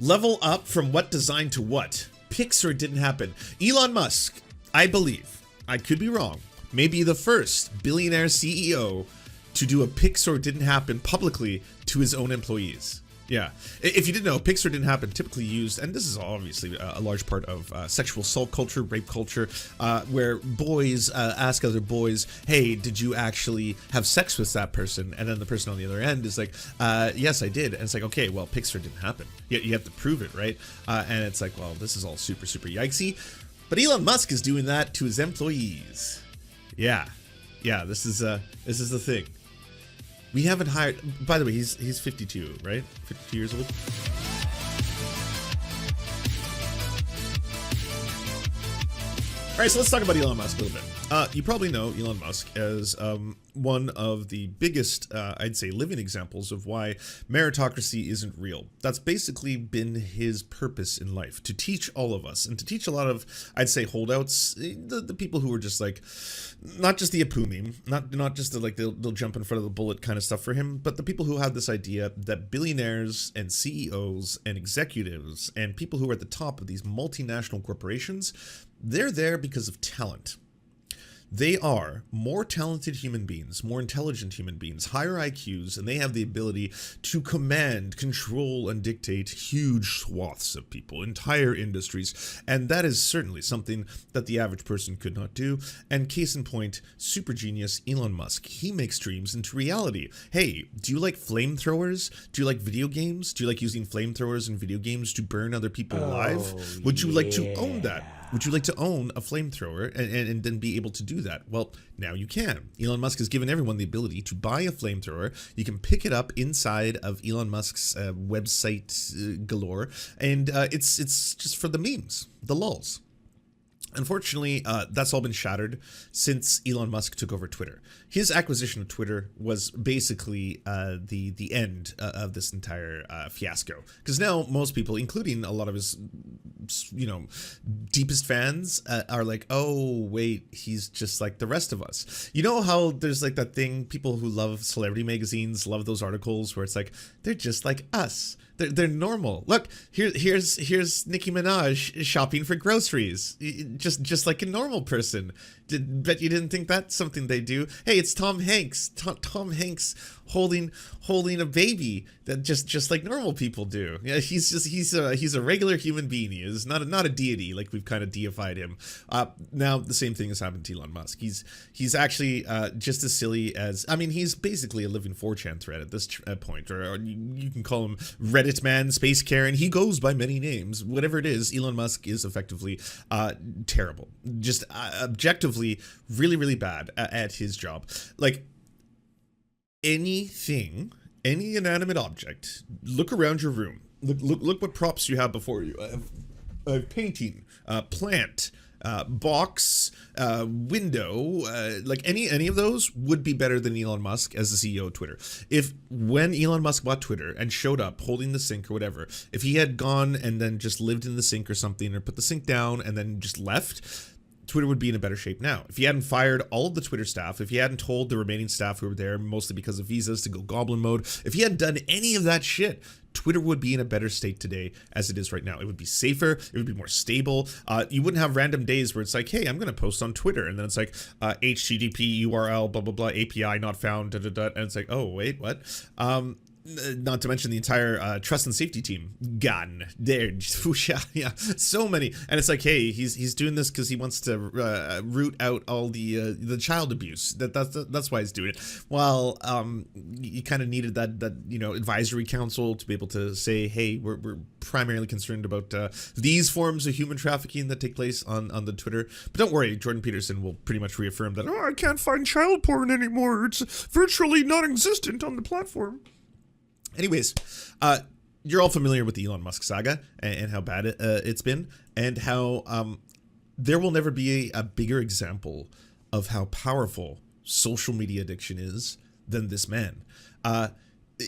Level up from what design to what? Pixar didn't happen. Elon Musk, I believe, I could be wrong, may be the first billionaire CEO to do a Pixar didn't happen publicly to his own employees. Yeah, if you didn't know, Pixar didn't happen typically used, and this is obviously a large part of sexual assault culture, rape culture, where boys ask other boys, hey, did you actually have sex with that person? And then the person on the other end is like, yes, I did. And it's like, okay, well, Pixar didn't happen. You have to prove it, right? And it's like, well, this is all super, super yikesy. But Elon Musk is doing that to his employees. Yeah, this is the thing. We haven't hired, by the way, he's 52, right? 52 years old. All right, so let's talk about Elon Musk a little bit. You probably know Elon Musk as one of the biggest, I'd say, living examples of why meritocracy isn't real. That's basically been his purpose in life, to teach all of us, and to teach a lot of, I'd say, holdouts, the people who are just like, not just the Apu meme, not just the, like, they'll jump in front of the bullet kind of stuff for him, but the people who have this idea that billionaires and CEOs and executives and people who are at the top of these multinational corporations, they're there because of talent. They are more talented human beings, more intelligent human beings, higher IQs, and they have the ability to command, control, and dictate huge swaths of people, entire industries. And that is certainly something that the average person could not do. And case in point, super genius Elon Musk. He makes dreams into reality. Hey, do you like flamethrowers? Do you like video games? Do you like using flamethrowers in video games to burn other people alive? Would you like to own that? Would you like to own a flamethrower and then be able to do that? Well, now you can. Elon Musk has given everyone the ability to buy a flamethrower. You can pick it up inside of Elon Musk's website galore, and it's just for the memes, the lulz. Unfortunately, that's all been shattered since Elon Musk took over Twitter. His acquisition of Twitter was basically the end of this entire fiasco. Because now most people, including a lot of his, deepest fans, are like, oh, wait, he's just like the rest of us. You know how there's like that thing, people who love celebrity magazines love those articles where it's like, they're just like us. They're normal. Look, here's Nicki Minaj shopping for groceries, just like a normal person. Bet you didn't think that's something they do. Hey, it's Tom Hanks. Tom Hanks holding a baby that just like normal people do. Yeah, he's a regular human being. He is not a deity like we've kind of deified him. Now the same thing has happened to Elon Musk. He's actually just as silly as, I mean, he's basically a living 4chan thread at this point, or you can call him Reddit man, Space Karen. He goes by many names. Whatever it is, Elon Musk is effectively terrible. Just objectively really, really bad at his job. Like, any inanimate object, look around your room. Look what props you have before you. A painting, plant, box, window, like any of those would be better than Elon Musk as the CEO of Twitter. If when Elon Musk bought Twitter and showed up holding the sink or whatever, if he had gone and then just lived in the sink or something, or put the sink down and then just left, Twitter would be in a better shape now. If he hadn't fired all of the Twitter staff, if he hadn't told the remaining staff who were there, mostly because of visas, to go goblin mode, if he hadn't done any of that shit, Twitter would be in a better state today as it is right now. It would be safer. It would be more stable. You wouldn't have random days where it's like, hey, I'm going to post on Twitter. And then it's like, HTTP URL, blah, blah, blah, API not found, da, da, da. And it's like, oh, wait, what? Not to mention the entire trust and safety team gone there. Yeah, so many. And it's like, hey, he's doing this because he wants to root out all the child abuse. That's why he's doing it. Well, you kind of needed that advisory council to be able to say, hey, we're primarily concerned about these forms of human trafficking that take place on the Twitter. But don't worry, Jordan Peterson will pretty much reaffirm that, I can't find child porn anymore. It's virtually non-existent on the platform. Anyways, you're all familiar with the Elon Musk saga and how bad it's been, and how there will never be a bigger example of how powerful social media addiction is than this man.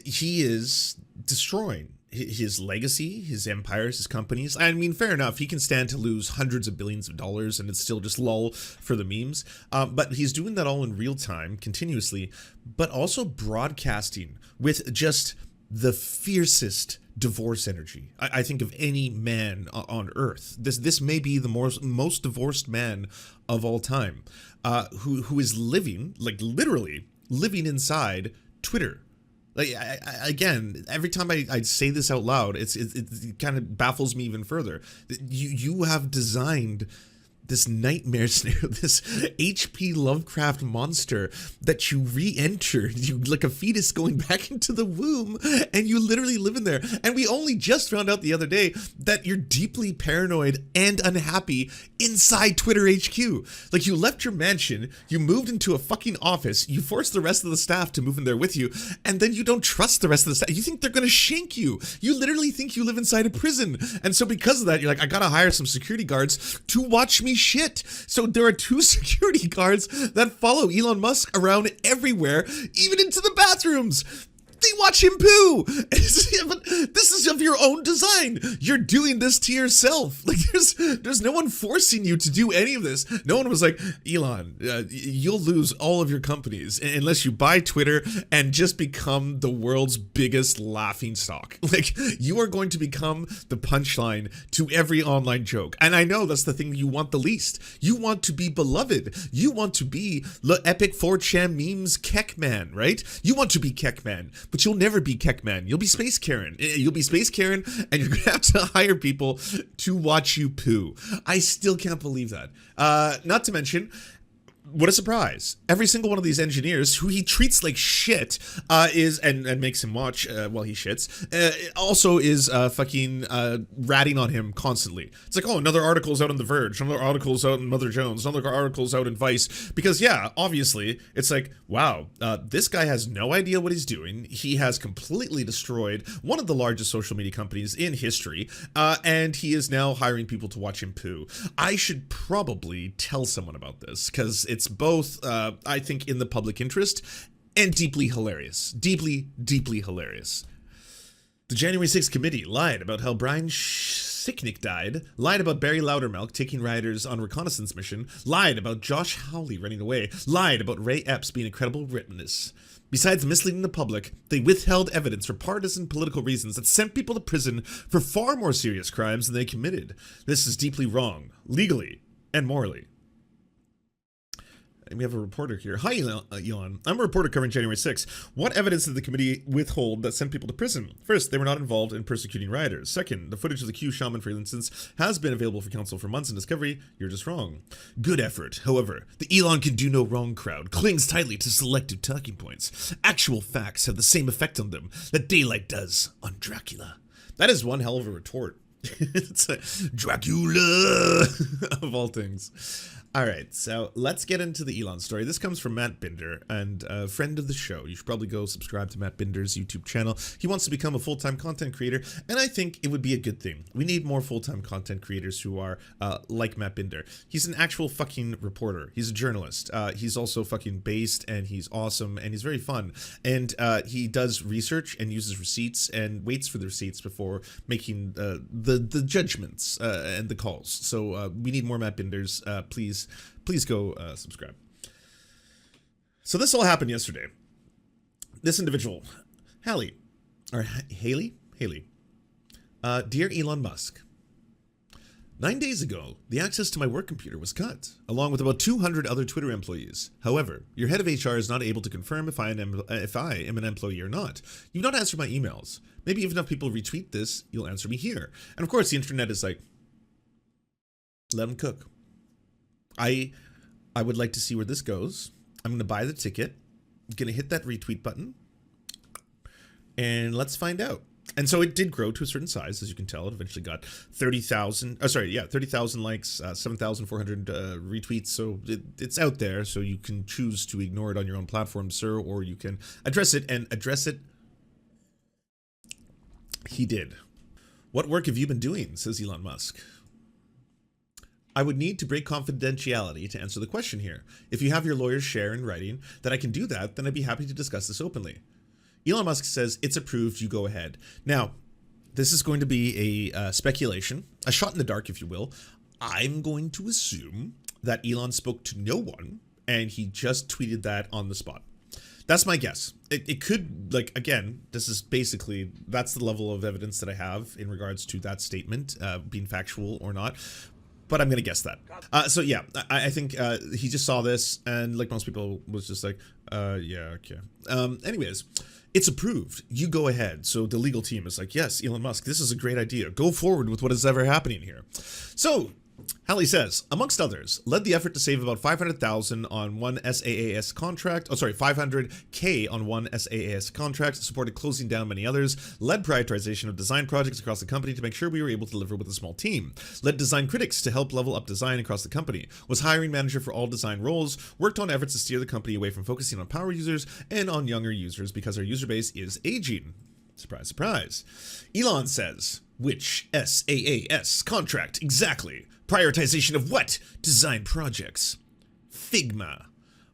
He is destroying his legacy, his empires, his companies. I mean, fair enough, he can stand to lose hundreds of billions of dollars and it's still just lull for the memes. But he's doing that all in real time, continuously, but also broadcasting with just the fiercest divorce energy. I think of any man on earth. This may be the most divorced man of all time, who is living, like literally living inside Twitter. Like again, every time I say this out loud, it kind of baffles me even further. You have designed this nightmare scenario, this H.P. Lovecraft monster that you re-enter, you like a fetus going back into the womb, and you literally live in there. And we only just found out the other day that you're deeply paranoid and unhappy inside Twitter HQ. Like, you left your mansion, you moved into a fucking office, you forced the rest of the staff to move in there with you, and then you don't trust the rest of the staff. You think they're gonna shank you. You literally think you live inside a prison. And so because of that, you're like, I gotta hire some security guards to watch me shit. So there are 2 security guards that follow Elon Musk around everywhere, even into the bathrooms. They watch him poo. But this is of your own design. You're doing this to yourself. Like, there's no one forcing you to do any of this. No one was like, Elon, you'll lose all of your companies unless you buy Twitter and just become the world's biggest laughing stock. Like, you are going to become the punchline to every online joke. And I know that's the thing you want the least. You want to be beloved. You want to be the epic 4chan memes Keck Man, right? You want to be Keck Man. But you'll never be Keck Man. You'll be Space Karen. You'll be Space Karen, and you're gonna have to hire people to watch you poo. I still can't believe that. Not to mention, what a surprise. Every single one of these engineers, who he treats like shit, and makes him watch while he shits, also is fucking ratting on him constantly. It's like, oh, another article's out on The Verge, another article's out in Mother Jones, another article's out in Vice. Because, yeah, obviously, it's like, wow, this guy has no idea what he's doing. He has completely destroyed one of the largest social media companies in history, and he is now hiring people to watch him poo. I should probably tell someone about this, because it's both, I think, in the public interest and deeply hilarious. Deeply, deeply hilarious. The January 6th committee lied about how Brian Sicknick died, lied about Barry Loudermilk taking rioters on reconnaissance mission, lied about Josh Hawley running away, lied about Ray Epps being a credible witness. Besides misleading the public, they withheld evidence for partisan political reasons that sent people to prison for far more serious crimes than they committed. This is deeply wrong, legally and morally. And we have a reporter here. Hi, Elon. I'm a reporter covering January 6th. What evidence did the committee withhold that sent people to prison? First, they were not involved in persecuting rioters. Second, the footage of the Q shaman, for instance, has been available for counsel for months in discovery. You're just wrong. Good effort. However, the Elon can do no wrong crowd clings tightly to selective talking points. Actual facts have the same effect on them that daylight does on Dracula. That is one hell of a retort. It's like Dracula of all things. All right, so let's get into the Elon story. This comes from Matt Binder, and a friend of the show. You should probably go subscribe to Matt Binder's YouTube channel. He wants to become a full-time content creator, and I think it would be a good thing. We need more full-time content creators who are like Matt Binder. He's an actual fucking reporter. He's a journalist. He's also fucking based, and he's awesome, and he's very fun. And he does research and uses receipts and waits for the receipts before making the judgments and the calls. So we need more Matt Binders. Please go subscribe. So this all happened yesterday. This individual, Halli, dear Elon Musk, 9 days ago, the access to my work computer was cut, along with about 200 other Twitter employees. However, your head of HR is not able to confirm if I am an employee or not. You've not answered my emails. Maybe if enough people retweet this, you'll answer me here. And of course, the internet is like, let them cook. I would like to see where this goes. I'm going to buy the ticket. I'm going to hit that retweet button. And let's find out. And so it did grow to a certain size, as you can tell. It eventually got 30,000. 30,000 likes, 7,400 retweets. So it's out there. So you can choose to ignore it on your own platform, sir, or you can address it. And address it, he did. What work have you been doing, says Elon Musk. I would need to break confidentiality to answer the question here. If you have your lawyers share in writing that I can do that, then I'd be happy to discuss this openly. Elon Musk says, it's approved, you go ahead. Now, this is going to be a speculation, a shot in the dark, if you will. I'm going to assume that Elon spoke to no one, and he just tweeted that on the spot. That's my guess. It could, like, again, this is basically, that's the level of evidence that I have in regards to that statement being factual or not. But I'm going to guess that. So yeah, I think he just saw this and, like most people, was just like, yeah, okay. Anyways, it's approved. You go ahead. So the legal team is like, yes, Elon Musk, this is a great idea. Go forward with what is ever happening here. So Halli says, amongst others, led the effort to save about 500,000 on one SaaS contract. Oh, sorry, 500K on one SaaS contract, supported closing down many others, led prioritization of design projects across the company to make sure we were able to deliver with a small team, led design critics to help level up design across the company, was hiring manager for all design roles, worked on efforts to steer the company away from focusing on power users and on younger users because our user base is aging. Surprise, surprise. Elon says, which SaaS contract exactly? Prioritization of what? Design projects. Figma.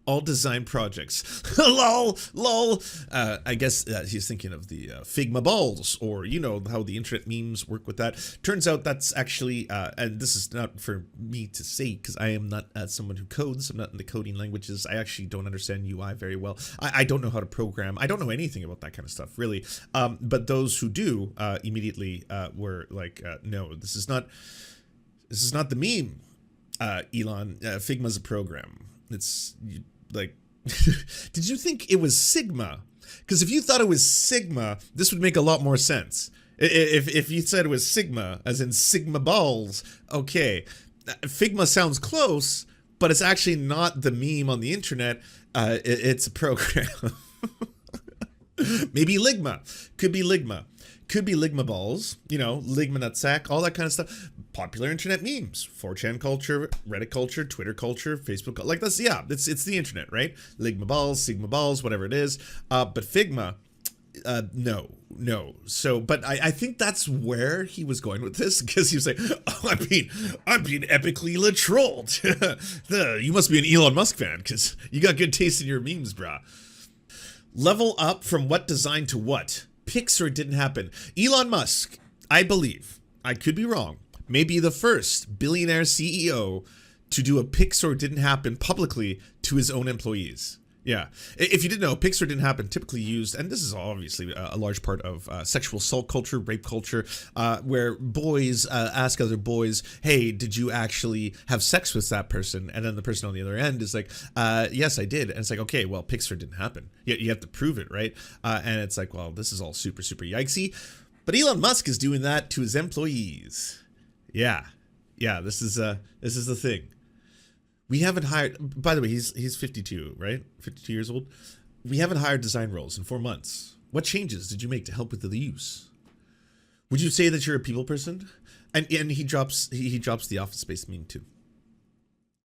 All design projects. Lol, lol. I guess he's thinking of the Figma balls, or you know how the internet memes work with that. Turns out that's actually, and this is not for me to say because I am not someone who codes. I'm not in the coding languages. I actually don't understand UI very well. I don't know how to program. I don't know anything about that kind of stuff, really. But those who do immediately were like, no, this is not the meme, Elon. Figma's a program. It's like, did you think it was Sigma? Because if you thought it was Sigma, this would make a lot more sense. If you said it was Sigma, as in Sigma balls, okay. Figma sounds close, but it's actually not the meme on the internet. It's a program. Maybe Ligma. Could be Ligma. Could be Ligma balls, you know, Ligma nutsack, all that kind of stuff. Popular internet memes, 4chan culture, Reddit culture, Twitter culture, Facebook, like that's, yeah, it's the internet, right? Ligma balls, Sigma balls, whatever it is. But Figma, no. So, but I think that's where he was going with this, because he was like, oh, I'm being epically trolled. You must be an Elon Musk fan, because you got good taste in your memes, brah. Level up from what design to what? Pixar didn't happen. Elon Musk, I believe, I could be wrong, may be the first billionaire CEO to do a Pixar didn't happen publicly to his own employees. Yeah. If you didn't know, Pixar didn't happen typically used, and this is obviously a large part of sexual assault culture, rape culture, where boys ask other boys, hey, did you actually have sex with that person? And then the person on the other end is like, yes, I did. And it's like, okay, well, Pixar didn't happen. You have to prove it, right? And it's like, well, this is all super, super yikesy. But Elon Musk is doing that to his employees. Yeah, this is the thing. We haven't hired, by the way, he's 52, right? 52 years old. We haven't hired design roles in 4 months. What changes did you make to help with the use? Would you say that you're a people person? And he drops the Office Space meme too.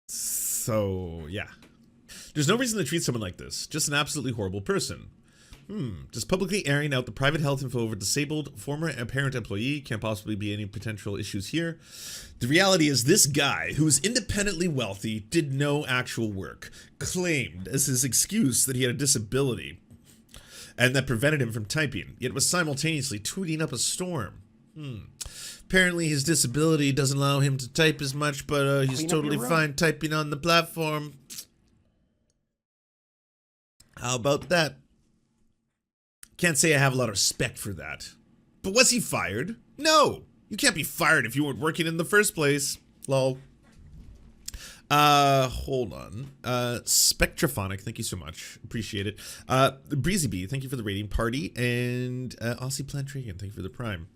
So yeah. There's no reason to treat someone like this. Just an absolutely horrible person. Just publicly airing out the private health info of a disabled former apparent employee. Can't possibly be any potential issues here. The reality is this guy, who is independently wealthy, did no actual work, claimed as his excuse that he had a disability and that prevented him from typing, yet was simultaneously tweeting up a storm. Apparently his disability doesn't allow him to type as much, but he's totally fine typing on the platform. How about that? Can't say I have a lot of respect for that. But was he fired? No! You can't be fired if you weren't working in the first place. Lol. Hold on. Spectrophonic, thank you so much. Appreciate it. Breezy Bee, thank you for the rating party. And Aussie Plantragan, thank you for the prime.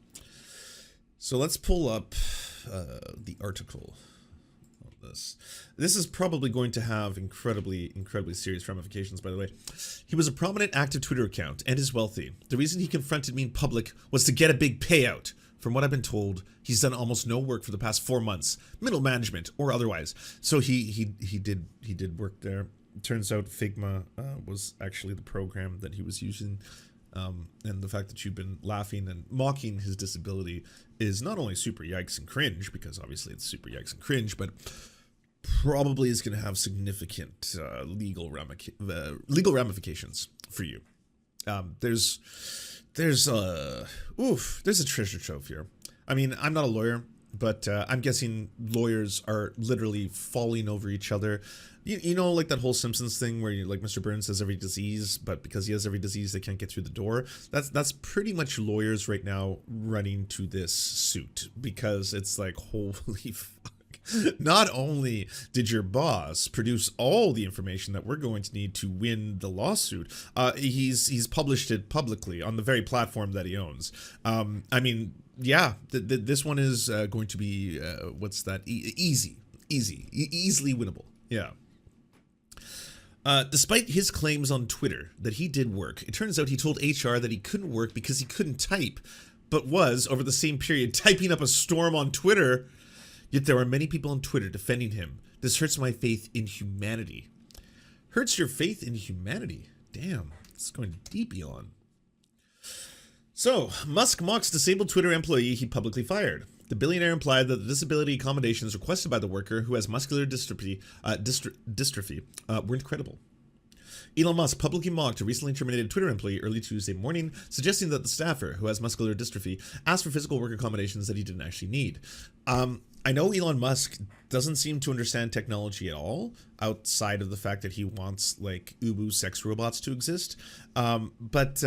So let's pull up the article. This is probably going to have incredibly serious ramifications, by the way. He was a prominent active Twitter account and is wealthy. The reason he confronted me in public was to get a big payout. From what I've been told, he's done almost no work for the past 4 months, middle management or otherwise. So he did work there. It turns out Figma was actually the program that he was using. And the fact that you've been laughing and mocking his disability is not only super yikes and cringe, because obviously it's super yikes and cringe, but probably is going to have significant legal ramifications for you. There's a treasure trove here. I mean, I'm not a lawyer, but I'm guessing lawyers are literally falling over each other. You know, like that whole Simpsons thing where like Mr. Burns has every disease, but because he has every disease, they can't get through the door. That's pretty much lawyers right now running to this suit, because it's like, holy fuck. Not only did your boss produce all the information that we're going to need to win the lawsuit, he's published it publicly on the very platform that he owns. I mean, yeah, this one is going to be what's that? Easily winnable. Yeah. Despite his claims on Twitter that he did work, it turns out he told HR that he couldn't work because he couldn't type, but was, over the same period, typing up a storm on Twitter. Yet there are many people on Twitter defending him. This hurts my faith in humanity. Hurts your faith in humanity? Damn, it's going deep, Elon. So, Musk mocks disabled Twitter employee he publicly fired. The billionaire implied that the disability accommodations requested by the worker who has muscular dystrophy weren't credible. Elon Musk publicly mocked a recently terminated Twitter employee early Tuesday morning, suggesting that the staffer, who has muscular dystrophy, asked for physical work accommodations that he didn't actually need. I know Elon Musk doesn't seem to understand technology at all, outside of the fact that he wants, like, ubu sex robots to exist. But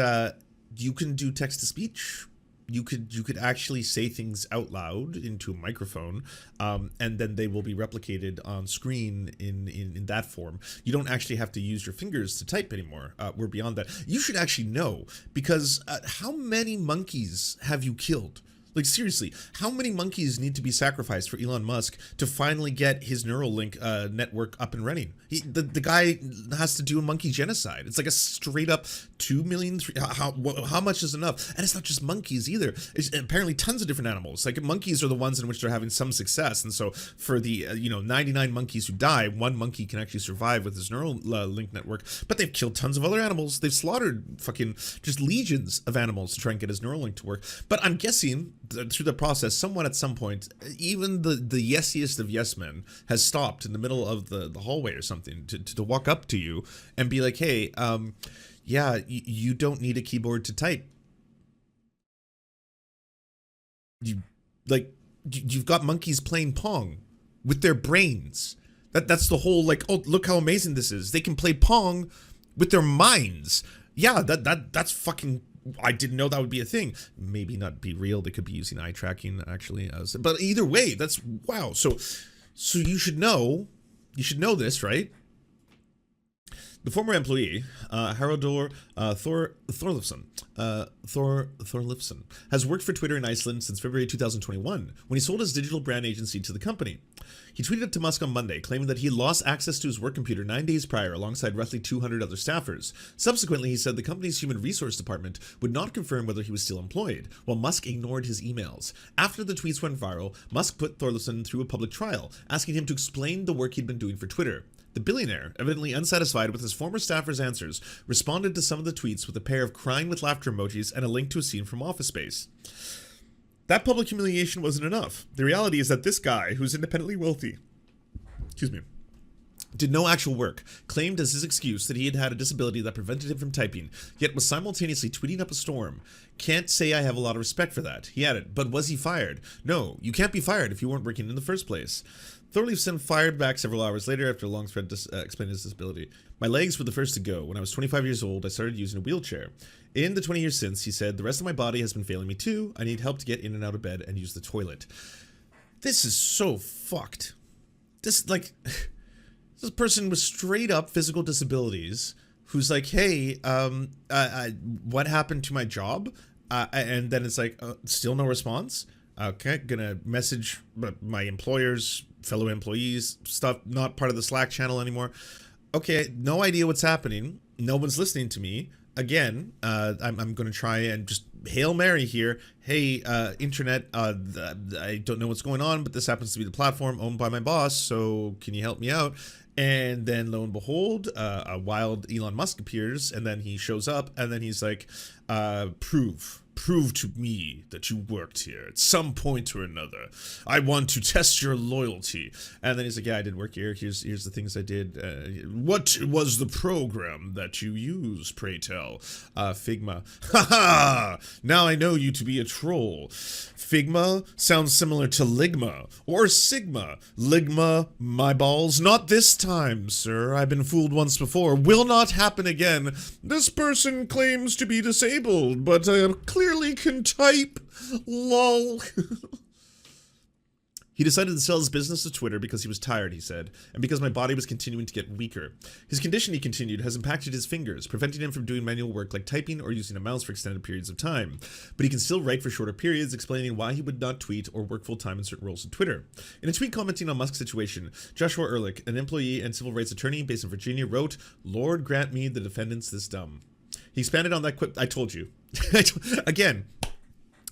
you can do text-to-speech. You could actually say things out loud into a microphone, and then they will be replicated on screen in that form. You don't actually have to use your fingers to type anymore. We're beyond that. You should actually know, because how many monkeys have you killed? Like, seriously, how many monkeys need to be sacrificed for Elon Musk to finally get his Neuralink network up and running? The guy has to do a monkey genocide. It's like a straight up 2 million. How much is enough? And it's not just monkeys either. It's apparently tons of different animals. Like, monkeys are the ones in which they're having some success. And so for the 99 monkeys who die, one monkey can actually survive with his Neuralink network. But they've killed tons of other animals. They've slaughtered fucking just legions of animals to try and get his Neuralink to work. But I'm guessing through the process, someone at some point, even the yesiest of yes men, has stopped in the middle of the hallway or something to walk up to you and be like, hey, yeah, you don't need a keyboard to type. You've got monkeys playing Pong with their brains. That's the whole, like, oh, look how amazing this is. They can play Pong with their minds. Yeah, that's fucking. I didn't know that would be a thing. Maybe not be real. They could be using eye tracking actually. But either way, that's wow. So you should know. You should know this, right? The former employee, Halli Thorleifsson, has worked for Twitter in Iceland since February 2021, when he sold his digital brand agency to the company. He tweeted to Musk on Monday, claiming that he had lost access to his work computer 9 days prior alongside roughly 200 other staffers. Subsequently, he said the company's human resource department would not confirm whether he was still employed, while Musk ignored his emails. After the tweets went viral, Musk put Thorleifsson through a public trial, asking him to explain the work he'd been doing for Twitter. The billionaire, evidently unsatisfied with his former staffer's answers, responded to some of the tweets with a pair of crying with laughter emojis and a link to a scene from Office Space. That public humiliation wasn't enough. The reality is that this guy, who's independently wealthy, did no actual work, claimed as his excuse that he had had a disability that prevented him from typing, yet was simultaneously tweeting up a storm. Can't say I have a lot of respect for that. He added, but was he fired? No, you can't be fired if you weren't working in the first place. Thorleifsson fired back several hours later after a long thread explained his disability. My legs were the first to go. When I was 25 years old, I started using a wheelchair. In the 20 years since, he said, the rest of my body has been failing me too. I need help to get in and out of bed and use the toilet. This is so fucked. This person with straight up physical disabilities who's like, hey, what happened to my job? And then it's like, still no response? Okay, gonna message my employers, fellow employees, stuff, not part of the Slack channel anymore. Okay, no idea what's happening. No one's listening to me. Again, I'm gonna try and just Hail Mary here. Hey, internet, I don't know what's going on, but this happens to be the platform owned by my boss, so can you help me out? And then lo and behold, a wild Elon Musk appears, and then he shows up, and then he's like, prove prove to me that you worked here at some point or another. I want to test your loyalty. And then he's like, yeah, I did work here. Here's the things I did. What was the program that you used, pray tell? Figma. Ha! Now I know you to be a troll. Figma sounds similar to Ligma or Sigma. Ligma, my balls. Not this time, sir. I've been fooled once before. Will not happen again. This person claims to be disabled, but clearly can type. Lol. He decided to sell his business to Twitter because he was tired, he said, and because my body was continuing to get weaker. His condition, he continued, has impacted his fingers, preventing him from doing manual work like typing or using a mouse for extended periods of time. But he can still write for shorter periods, explaining why he would not tweet or work full-time in certain roles in Twitter. In a tweet commenting on Musk's situation, Joshua Ehrlich, an employee and civil rights attorney based in Virginia, wrote, "Lord grant me the defendants this dumb." He expanded on that quip. I told you. Again,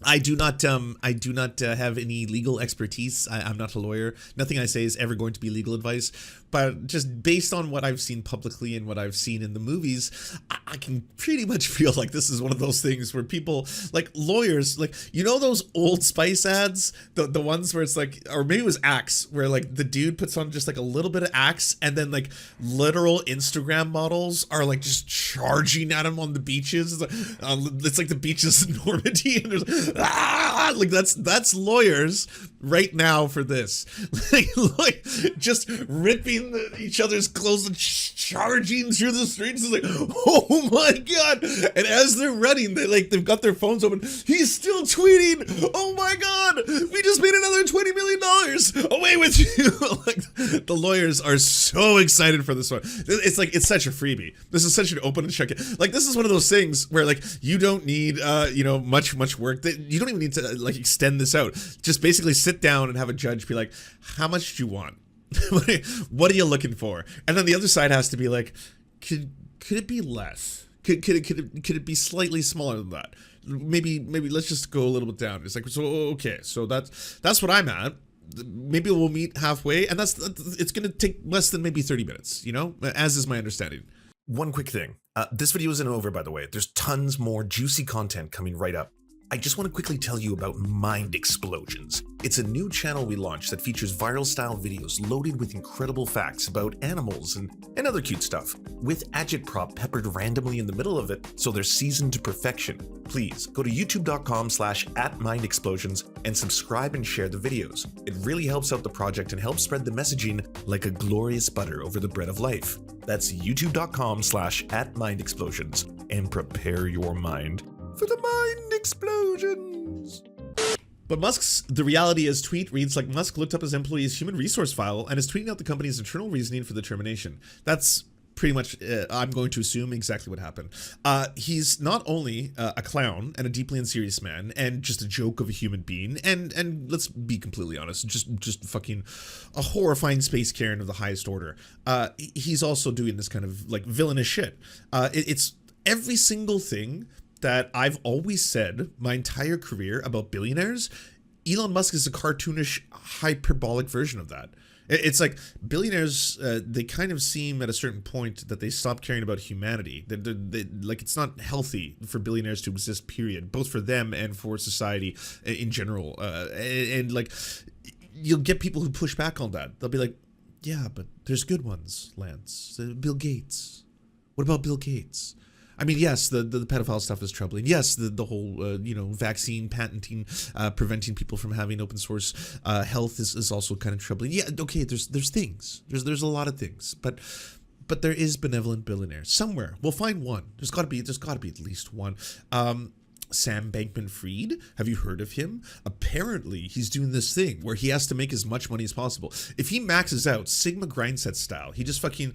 I do not have any legal expertise. I'm not a lawyer. Nothing I say is ever going to be legal advice. But just based on what I've seen publicly and what I've seen in the movies, I can pretty much feel like this is one of those things where people, like lawyers, like, you know those Old Spice ads? The ones where it's like, or maybe it was Axe, where like the dude puts on just like a little bit of Axe and then like literal Instagram models are like just charging at him on the beaches. It's like the beaches in Normandy and there's like that's lawyers right now for this. like just ripping each other's clothes and charging through the streets. It's like, oh my god! And as they're running, they've got their phones open. He's still tweeting. Oh my god! We just made another $20 million. Away with you! Like the lawyers are so excited for this one. It's like it's such a freebie. This is such an open and check it. Like this is one of those things where like you don't need much work. That you don't even need to like extend this out. Just basically sit down and have a judge be like, how much do you want? What are you looking for? And then the other side has to be like, could it be less? Could it be slightly smaller than that? Maybe let's just go a little bit down. It's like, so okay, so that's what I'm at. Maybe we'll meet halfway, and it's gonna take less than maybe 30 minutes, as is my understanding. One quick thing. This video isn't over, by the way. There's tons more juicy content coming right up. I just want to quickly tell you about Mind Explosions. It's a new channel we launched that features viral style videos loaded with incredible facts about animals and other cute stuff, with agitprop peppered randomly in the middle of it so they're seasoned to perfection. Please go to youtube.com/@mindexplosions and subscribe and share the videos. It really helps out the project and helps spread the messaging like a glorious butter over the bread of life. That's youtube.com/@mindexplosions and prepare your mind for the mind explosions. But the reality is tweet reads like Musk looked up his employee's human resource file and is tweeting out the company's internal reasoning for the termination. That's pretty much, I'm going to assume, exactly what happened. He's not only a clown and a deeply unserious man and just a joke of a human being, and let's be completely honest, just fucking a horrifying space Karen of the highest order. He's also doing this kind of like villainous shit. It's every single thing that I've always said my entire career about billionaires. Elon Musk is a cartoonish, hyperbolic version of that. It's like billionaires, they kind of seem at a certain point that they stop caring about humanity. Like it's not healthy for billionaires to exist, period, both for them and for society in general. And like, you'll get people who push back on that. They'll be like, yeah, but there's good ones, Lance. Bill Gates. What about Bill Gates? I mean, yes, the pedophile stuff is troubling. Yes, the whole, vaccine patenting, preventing people from having open source health is also kind of troubling. Yeah, okay, there's things. There's a lot of things. But there is benevolent billionaires. Somewhere. We'll find one. There's got to be at least one. Sam Bankman-Fried, have you heard of him? Apparently, he's doing this thing where he has to make as much money as possible. If he maxes out Sigma Grindset style, he just fucking,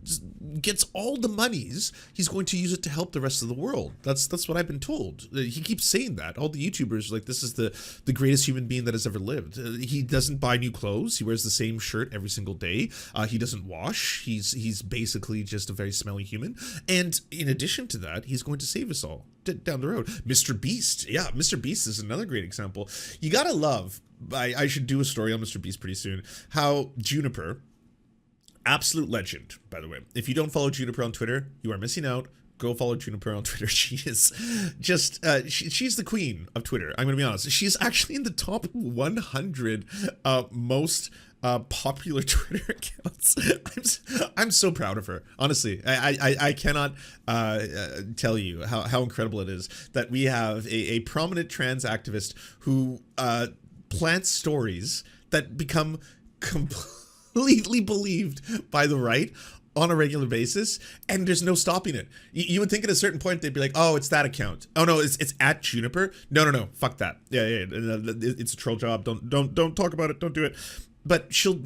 just gets all the monies, he's going to use it to help the rest of the world. That's what I've been told. He keeps saying that. All the YouTubers are like, this is the greatest human being that has ever lived. He doesn't buy new clothes. He wears the same shirt every single day. He doesn't wash. He's basically just a very smelly human. And in addition to that, he's going to save us all down the road. Mr. Beast. Yeah, Mr. Beast is another great example. You gotta love, I should do a story on Mr. Beast pretty soon, how Juniper, absolute legend, by the way. If you don't follow Juniper on Twitter, you are missing out. go follow Juniper on Twitter. She is just, she's the queen of Twitter. I'm going to be honest. She's actually in the top 100 most popular Twitter accounts. I'm so proud of her. Honestly, I cannot tell you how incredible it is that we have a prominent trans activist who plants stories that become completely believed by the right on a regular basis, and there's no stopping it. You would think at a certain point they'd be like, oh, it's that account. Oh no, it's at Juniper. No, fuck that. Yeah, it's a troll job. Don't talk about it. Don't do it. But she'll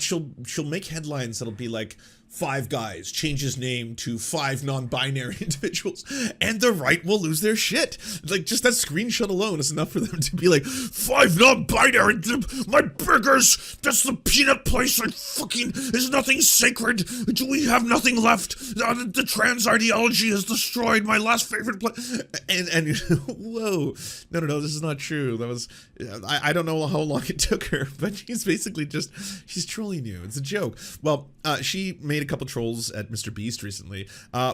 make headlines that'll be like, 5 guys change his name to 5 non-binary individuals, and the right will lose their shit. Like, just that screenshot alone is enough for them to be like, 5 non-binary, my burgers, that's the peanut place, there's nothing sacred, do we have nothing left? The trans ideology has destroyed my last favorite place. And whoa, no, this is not true. That was, I don't know how long it took her, but she's basically just, she's trolling you. It's a joke. Well, she made a couple trolls at Mr. Beast recently,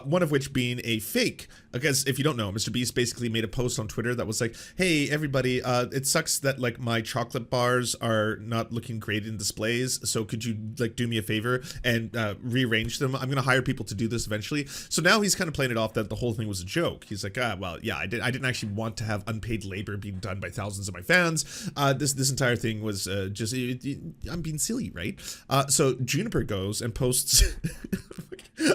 one of which being a fake. Because if you don't know, Mr. Beast basically made a post on Twitter that was like, hey everybody, it sucks that like my chocolate bars are not looking great in displays, so could you like do me a favor and rearrange them? I'm gonna hire people to do this eventually. So now he's kind of playing it off that the whole thing was a joke. He's like, well, yeah, I didn't actually want to have unpaid labor being done by thousands of my fans. This entire thing was just, I'm being silly, right? So Juniper goes and posts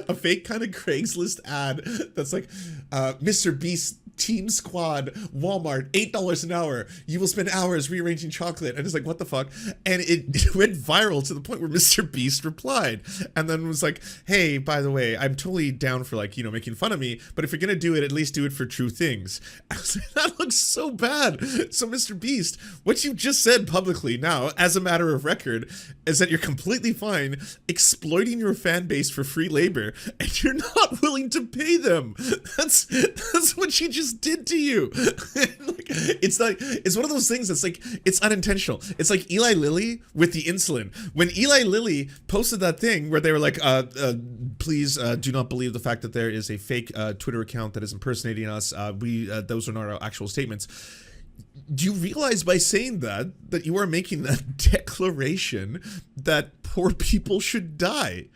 a fake kind of Craigslist ad that's like, Mr. Beast Team Squad, Walmart, $8 an hour. You will spend hours rearranging chocolate. And it's like, what the fuck? And it went viral to the point where Mr. Beast replied and then was like, hey, by the way, I'm totally down for like, making fun of me, but if you're gonna do it, at least do it for true things. I was like, that looks so bad. So Mr. Beast, what you just said publicly now, as a matter of record, is that you're completely fine exploiting your fan base for free labor and you're not willing to pay them. That's what you just did to you. Like, it's one of those things that's like, it's unintentional. It's like Eli Lilly with the insulin. When Eli Lilly posted that thing where they were like, please do not believe the fact that there is a fake Twitter account that is impersonating us. Those are not our actual statements. Do you realize by saying that you are making that declaration that poor people should die?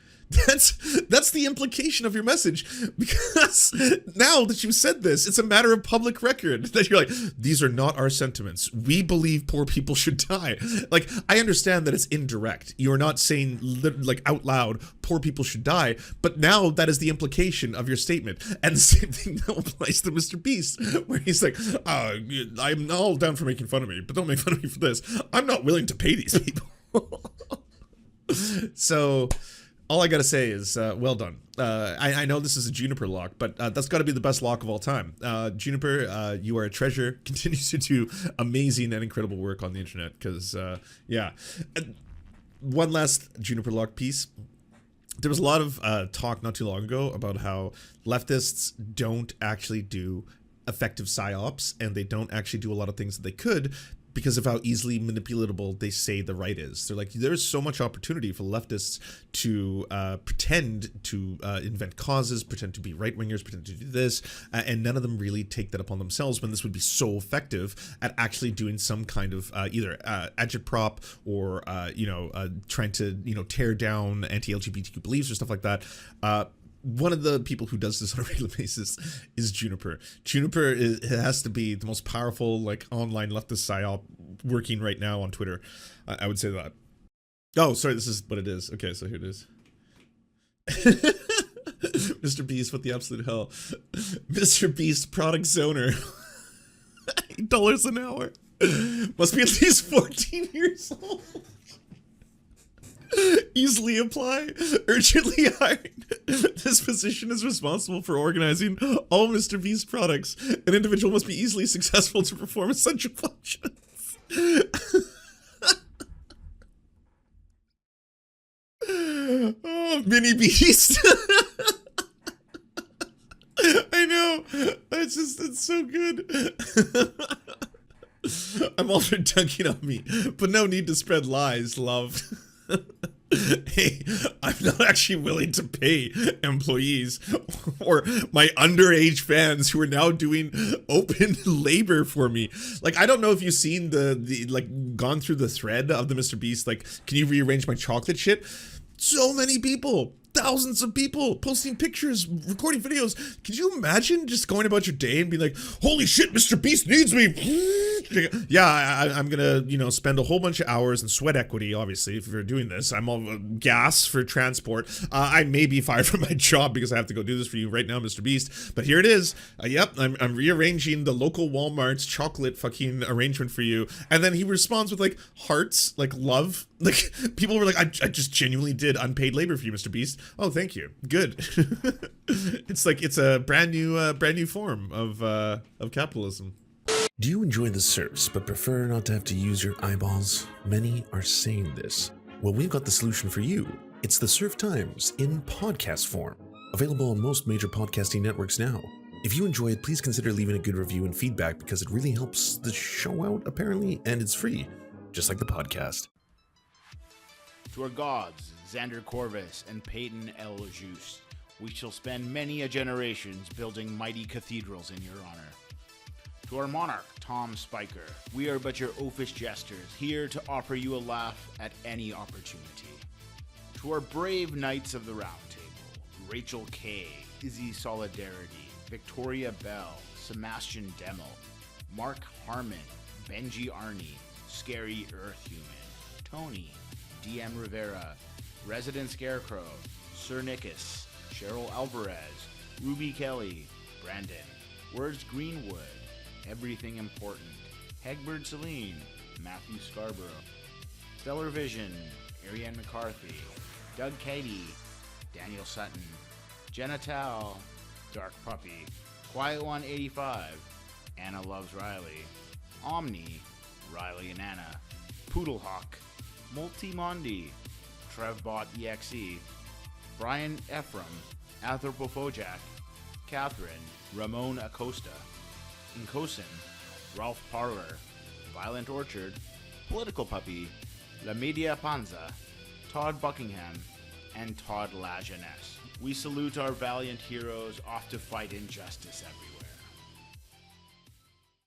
That's the implication of your message, because now that you've said this, it's a matter of public record that you're like, these are not our sentiments. We believe poor people should die. Like, I understand that it's indirect. You're not saying like out loud, poor people should die, but now that is the implication of your statement. And the same thing now applies to Mr. Beast, where he's like, I'm all down for making fun of me, but don't make fun of me for this. I'm not willing to pay these people. So all I gotta say is, well done. I know this is a Juniper lock, but that's gotta be the best lock of all time. Juniper, you are a treasure. Continue to do amazing and incredible work on the internet, because, yeah. One last Juniper lock piece. There was a lot of talk not too long ago about how leftists don't actually do effective psyops, and they don't actually do a lot of things that they could, because of how easily manipulatable they say the right is. They're like, there's so much opportunity for leftists to pretend to invent causes, pretend to be right-wingers, pretend to do this, and none of them really take that upon themselves, when this would be so effective at actually doing some kind of either agitprop or trying to tear down anti-LGBTQ beliefs or stuff like that. One of the people who does this on a regular basis is Juniper. Juniper has to be the most powerful, like, online leftist psyop working right now on Twitter. I would say that. Oh, sorry, this is what it is. Okay, so here it is. Mr. Beast, what the absolute hell? Mr. Beast, product zoner. $8 an hour. Must be at least 14 years old. Easily apply. Urgently hiring. This position is responsible for organizing all Mr. Beast products. An individual must be easily successful to perform essential functions. Oh, Mini Beast. I know. It's so good. I'm also dunking on me, but no need to spread lies, love. hey, I'm not actually willing to pay employees or my underage fans who are now doing open labor for me. Like, I don't know if you've seen the like gone through the thread of the Mr. Beast, like, can you rearrange my chocolate shit? So many people, thousands of people posting pictures, recording videos. Could you imagine just going about your day and being like, holy shit, Mr. Beast needs me. Yeah, I'm gonna, spend a whole bunch of hours in sweat equity, obviously, if you're doing this. I'm all gas for transport. I may be fired from my job because I have to go do this for you right now, Mr. Beast. But here it is. Yep, I'm rearranging the local Walmart's chocolate fucking arrangement for you. And then he responds with like hearts, like love. Like, people were like, I just genuinely did unpaid labor for you, Mr. Beast. Oh, thank you. Good. It's like it's a brand new form of capitalism. Do you enjoy the Serfs but prefer not to have to use your eyeballs? Many are saying this. Well, we've got the solution for you. It's the Serf Times in podcast form, available on most major podcasting networks now. If you enjoy it, please consider leaving a good review and feedback because it really helps the show out, apparently, and it's free, just like the podcast. To our gods, Xander Corvus and Peyton L. Juste, we shall spend many a generations building mighty cathedrals in your honor. To our monarch, Tom Spiker, we are but your oafish jesters, here to offer you a laugh at any opportunity. To our brave knights of the Round Table, Rachel K., Izzy Solidarity, Victoria Bell, Sebastian Demmel, Mark Harmon, Benji Arney, Scary Earth Human, Tony, DM Rivera, Resident Scarecrow, Sir Nickus, Cheryl Alvarez, Ruby Kelly, Brandon, Words Greenwood, Everything Important, Hegbert Celine, Matthew Scarborough, Stellar Vision, Ariane McCarthy, Doug Cady, Daniel Sutton, Jenna Tao, Dark Puppy, Quiet One 85, Anna Loves Riley, Omni, Riley and Anna, Poodlehawk, Multimondi, Trevbot EXE, Brian Ephraim, Anthropophojack, Catherine, Ramon Acosta, Incosin, Ralph Parler, Violent Orchard, Political Puppy, La Media Panza, Todd Buckingham, and Todd La Jeunesse. We salute our valiant heroes off to fight injustice everywhere.